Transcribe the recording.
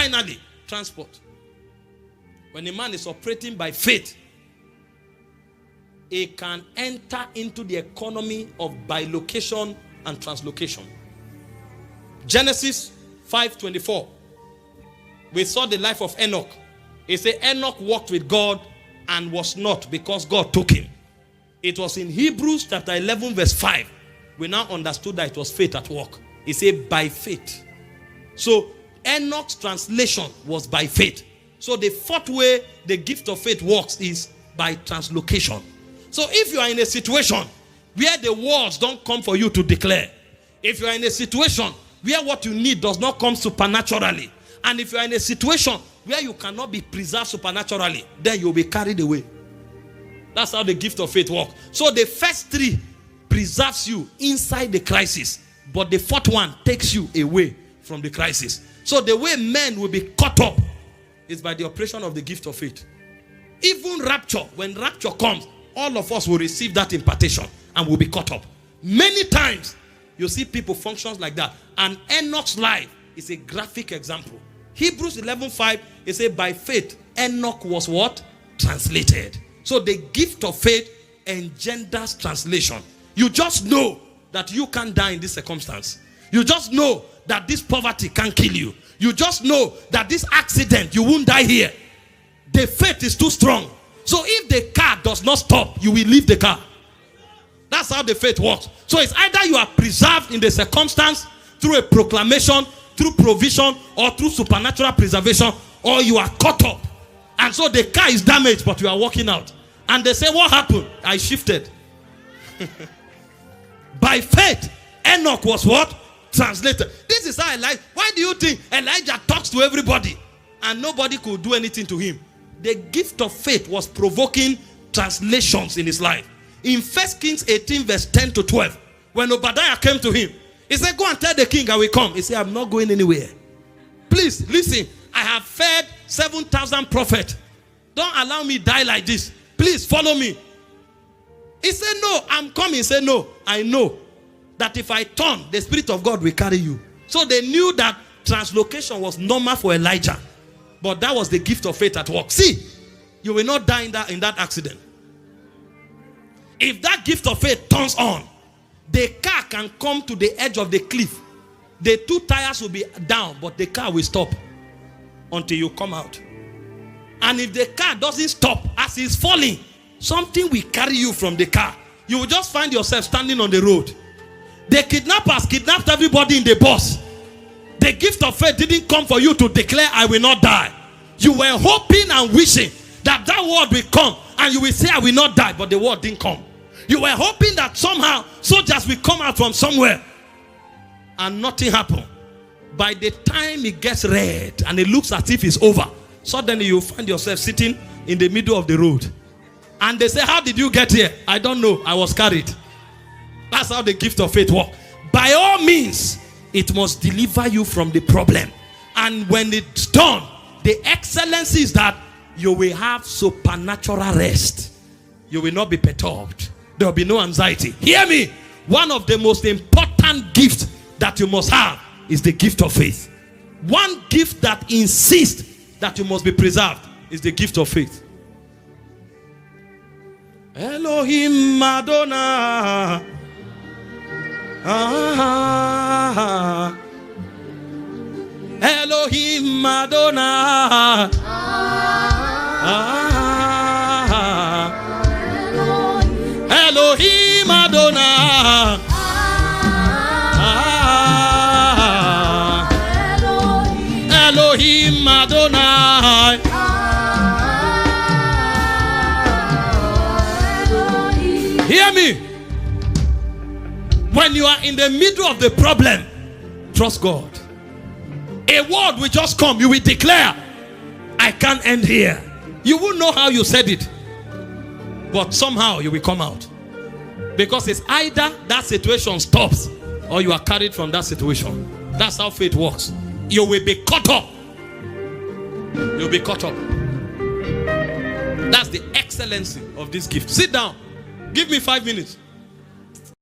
Finally, transport. When a man is operating by faith, he can enter into the economy of bilocation and translocation. Genesis 5:24. We saw the life of Enoch. It said Enoch walked with God and was not, because God took him. It was in Hebrews chapter 11 verse 5. We now understood that it was faith at work. It said by faith. So Enoch's translation was by faith. So the fourth way the gift of faith works is by translocation. So if you are in a situation where the words don't come for you to declare, if you are in a situation where what you need does not come supernaturally, and if you are in a situation where you cannot be preserved supernaturally, then you'll be carried away. That's how the gift of faith works. So the first three preserves you inside the crisis, but the fourth one takes you away from the crisis. So the way men will be caught up is by the operation of the gift of faith. Even rapture, when rapture comes, all of us will receive that impartation and will be caught up. Many times you see people function like that, and Enoch's life is a graphic example. Hebrews 11:5, it says by faith Enoch was what? Translated. So the gift of faith engenders translation. You just know that you can't die in this circumstance. You just know that this poverty can't kill you. You just know that this accident, you won't die here. The faith is too strong. So if the car does not stop, you will leave the car. That's how the faith works. So it's either you are preserved in the circumstance through a proclamation, through provision, or through supernatural preservation, or you are caught up. And so the car is damaged, but you are walking out. And they say, what happened? I shifted. By faith, Enoch was what? Translated. This is how Elijah. Why do you think Elijah talks to everybody and nobody could do anything to him? The gift of faith was provoking translations in his life. In 1 Kings 18 verse 10 to 12, when Obadiah came to him, he said, go and tell the king I will come. He said, I'm not going anywhere. Please, listen. I have fed 7,000 prophets. Don't allow me die like this. Please, follow me. He said, no, I'm coming. He said, no, I know that if I turn, the Spirit of God will carry you. So they knew that translocation was normal for Elijah. But that was the gift of faith at work. See, you will not die in that accident. If that gift of faith turns on, the car can come to the edge of the cliff. The two tires will be down, but the car will stop until you come out. And if the car doesn't stop as it's falling, something will carry you from the car. You will just find yourself standing on the road. The kidnappers kidnapped everybody in the bus. The gift of faith didn't come for you to declare, I will not die. You were hoping and wishing that that word will come and you will say, I will not die, but the word didn't come. You were hoping that somehow soldiers will come out from somewhere, and nothing happened. By the time it gets red and it looks as if it's over, suddenly you find yourself sitting in the middle of the road. And they say, how did you get here? I don't know. I was carried. That's how the gift of faith works. By all means, it must deliver you from the problem. And when it's done, the excellence is that you will have supernatural rest. You will not be perturbed. There will be no anxiety. Hear me. One of the most important gifts that you must have is the gift of faith. One gift that insists that you must be preserved is the gift of faith. Elohim Madonna. Elohim Madonna. Elohim Madonna. Elohim Madonna. Hear me. When you are in the middle of the problem, trust God. A word will just come. You will declare, I can't end here. You won't know how you said it, but somehow you will come out. Because it's either that situation stops or you are carried from that situation. That's how faith works. You will be caught up. You'll be caught up. That's the excellency of this gift. Sit down. Give me 5 minutes.